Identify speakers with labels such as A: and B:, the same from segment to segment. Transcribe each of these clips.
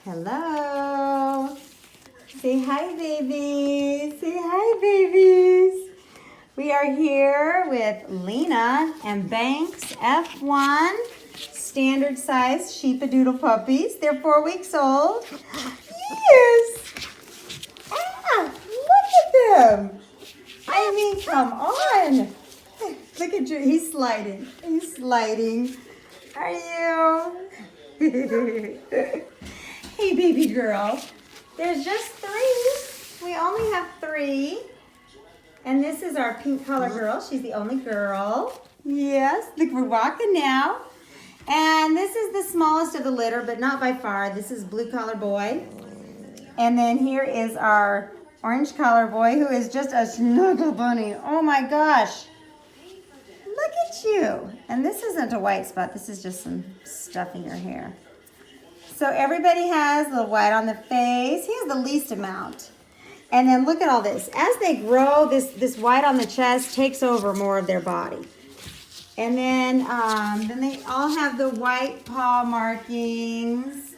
A: Hello. Say hi, babies. Say hi, babies. We are here with Lina and Banks F1 standard size Sheepadoodle puppies. They're 4 weeks old. Yes. Ah, look at them. I mean, come on. Look at you. He's sliding. He's sliding. Are you? Hey, baby girl. There's just 3. We only have 3. And this is our pink collar girl. She's the only girl. Yes. Look, we're walking now. And this is the smallest of the litter, but not by far. This is blue collar boy. And then here is our orange collar boy, who is just a snuggle bunny. Oh my gosh. Look at you. And this isn't a white spot. This is just some stuff in your hair. So everybody has a little white on the face. He has the least amount. And then look at all this. As they grow, this white on the chest takes over more of their body. And then they all have the white paw markings.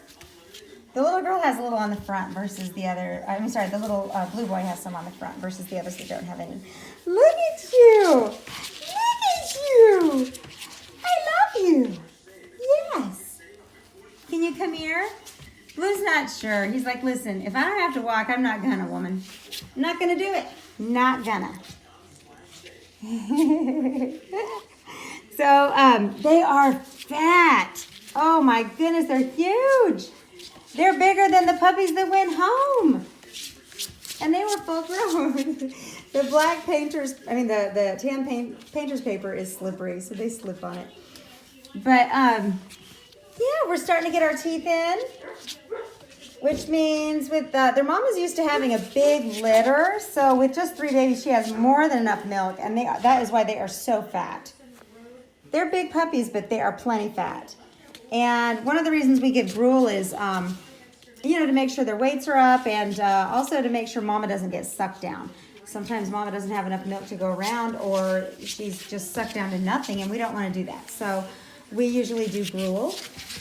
A: The little girl has a little on the front versus the other. I'm sorry, the little blue boy has some on the front versus the others that don't have any. Look at you. Look at you. I love you. Yes. Can you come here? Blue's not sure. He's like, listen, if I don't have to walk, I'm not gonna, woman. I'm not gonna do it. Not gonna. So they are fat. Oh my goodness, they're huge. They're bigger than the puppies that went home. And they were full grown. The black painter's, the tan painter's paper is slippery, so they slip on it. But yeah, we're starting to get our teeth in, which means with their mom is used to having a big litter. So with just 3 babies, she has more than enough milk, and that is why they are so fat. They're big puppies, but they are plenty fat. And one of the reasons we give gruel is, to make sure their weights are up, and also to make sure mama doesn't get sucked down. Sometimes mama doesn't have enough milk to go around, or she's just sucked down to nothing, and we don't want to do that. So we usually do gruel.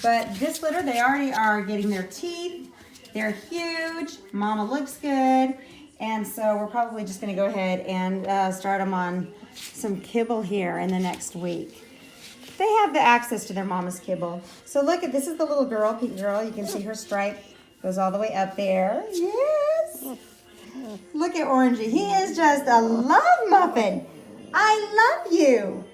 A: But this litter, they already are getting their teeth. They're huge. Mama looks good. And so we're probably just going to go ahead and start them on some kibble here in the next week. They have the access to their mama's kibble. So look at, this is the little girl, pink girl. You can see her stripe goes all the way up there. Yes. Look at Orangey. He is just a love muffin. I love you.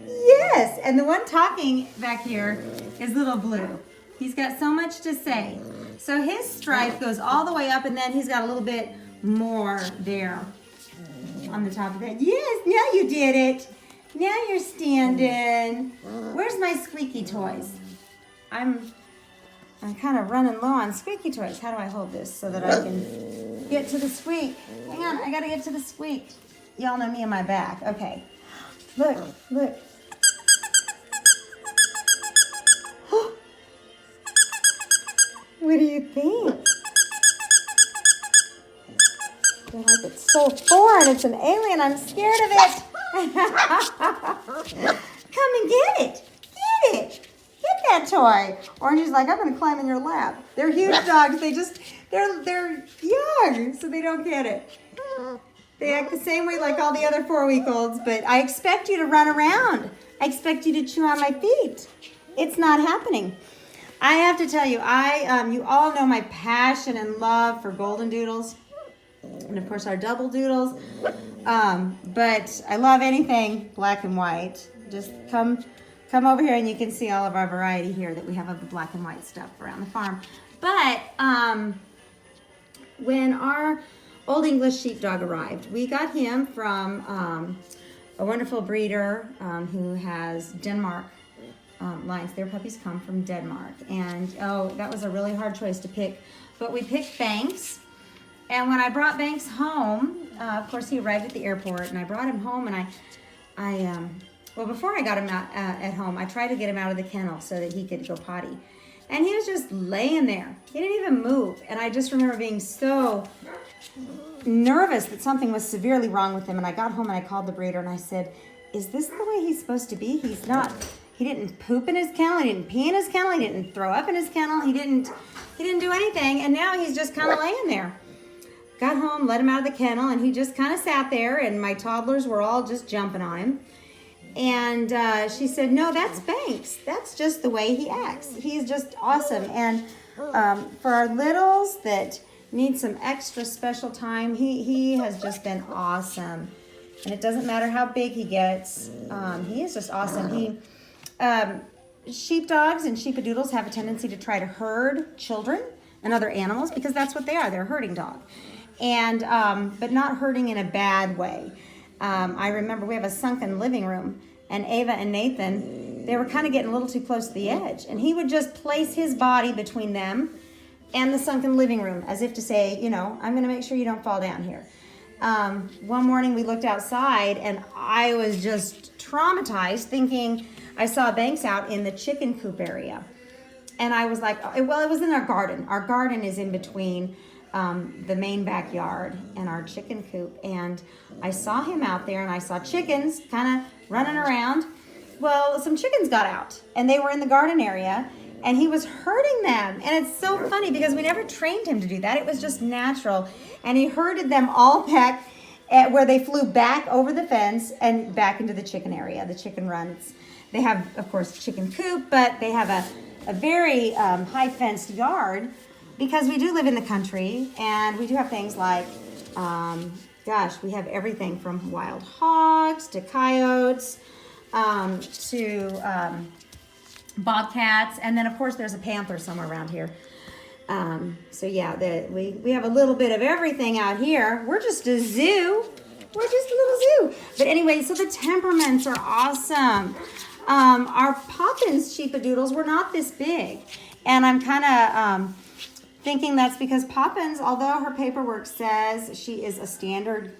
A: Yes. And the one talking back here is little Blue. He's got so much to say. So his stripe goes all the way up, and then he's got a little bit more there on the top of it. Yes, now you did it. Now you're standing. Where's my squeaky toys? I'm kind of running low on squeaky toys. How do I hold this so that I can get to the squeak? Hang on, I gotta get to the squeak. Y'all know me and my back. Okay. Look, look. What do you think? They're like, it's so foreign. It's an alien. I'm scared of it. Come and get it. Get it. Get that toy. Orangey's like, I'm going to climb in your lap. They're huge dogs. They're young, so they don't get it. They act the same way like all the other 4-week-olds, but I expect you to run around. I expect you to chew on my feet. It's not happening. I have to tell you, you all know my passion and love for golden doodles, and of course our double doodles. But I love anything black and white. Just come over here, and you can see all of our variety here that we have of the black and white stuff around the farm. But when our Old English sheepdog arrived, we got him from a wonderful breeder who has Denmark lines. Their puppies come from Denmark, and that was a really hard choice to pick, but we picked Banks. And when I brought Banks home, of course he arrived at the airport, and I brought him home, and well, before I got him out at home, I tried to get him out of the kennel so that he could go potty, and he was just laying there. He didn't even move, and I just remember being so nervous that something was severely wrong with him. And I got home and I called the breeder and I said, is this the way he's supposed to be? He's He didn't poop in his kennel. He didn't pee in his kennel. He didn't throw up in his kennel. He didn't do anything. And now he's just kind of laying there. Got home, let him out of the kennel, and he just kind of sat there, and my toddlers were all just jumping on him. And she said, no, that's Banks. That's just the way he acts. He's just awesome. And for our littles that need some extra special time, he has just been awesome. And it doesn't matter how big he gets. He is just awesome. Sheepdogs and sheepadoodles have a tendency to try to herd children and other animals because that's what they are. They're a herding dog. And but not hurting in a bad way. I remember we have a sunken living room, and Ava and Nathan, they were kind of getting a little too close to the edge, and he would just place his body between them and the sunken living room, as if to say, you know, I'm going to make sure you don't fall down here. One morning we looked outside, and I was just traumatized, thinking I saw Banks out in the chicken coop area, and I was like, well, it was in our garden. Our garden is in between the main backyard and our chicken coop, and I saw him out there, and I saw chickens kind of running around. Well, some chickens got out, and they were in the garden area, and he was herding them. And it's so funny because we never trained him to do that. It was just natural, and he herded them all back at where they flew back over the fence and back into the chicken area, the chicken runs. They have, of course, chicken coop, but they have a very high fenced yard, because we do live in the country, and we do have things like, we have everything from wild hogs to coyotes to bobcats, and then of course there's a panther somewhere around here. So yeah, we have a little bit of everything out here. We're just a zoo. We're just a little zoo. But anyway, so the temperaments are awesome. Our Poppins Sheepadoodles were not this big, and I'm kind of thinking that's because Poppins, although her paperwork says she is a standard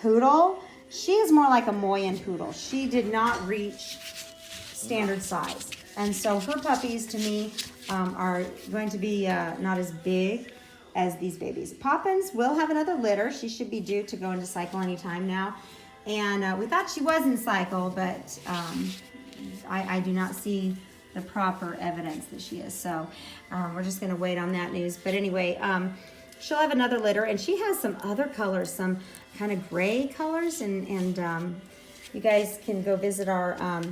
A: poodle, she is more like a Moyen poodle. She did not reach standard size. And so her puppies, to me, are going to be not as big as these babies. Poppins will have another litter. She should be due to go into cycle anytime now. And we thought she was in cycle, but I do not see the proper evidence that she is. So we're just going to wait on that news. But anyway, she'll have another litter, and she has some other colors, some kind of gray colors, and you guys can go visit our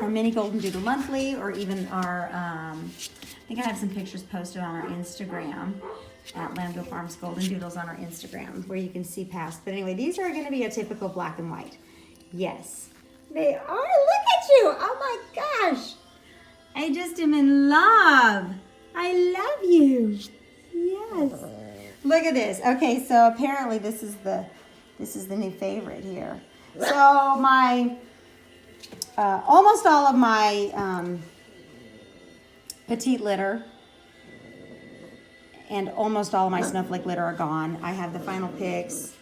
A: mini Golden Doodle Monthly, or even our, I think I have some pictures posted on our Instagram at Lamgo Farms Golden Doodles on our Instagram, where you can see past. But anyway, these are going to be a typical black and white. Yes. They are. Look at you. Oh my gosh. I just am in love. I love you. Yes. Look at this. Okay, so apparently this is the new favorite here. So my almost all of my petite litter and almost all of my snowflake litter are gone. I have the final picks.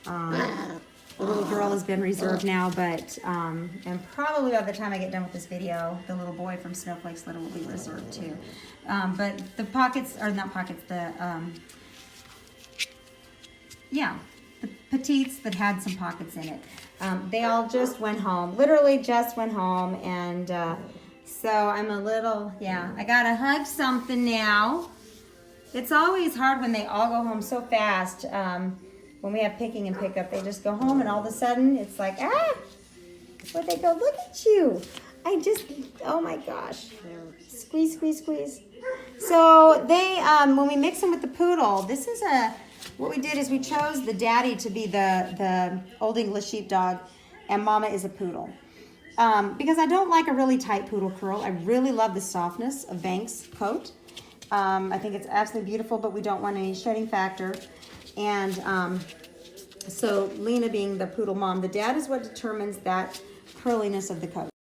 A: The little girl has been reserved now, but, and probably by the time I get done with this video, the little boy from Snowflake's litter will be reserved too. But the pockets, or not pockets, the petites that had some pockets in it, they all just went home, literally just went home, and so I'm a little, I gotta hug something now. It's always hard when they all go home so fast. When we have picking and pickup, they just go home, and all of a sudden, it's like, where they go, look at you. Oh my gosh. Squeeze, squeeze, squeeze. So they, when we mix them with the poodle, this is what we did is we chose the daddy to be the Old English sheepdog, and mama is a poodle. Because I don't like a really tight poodle curl. I really love the softness of Banks' coat. I think it's absolutely beautiful, but we don't want any shedding factor. And so Lina being the poodle mom, the dad is what determines that curliness of the coat.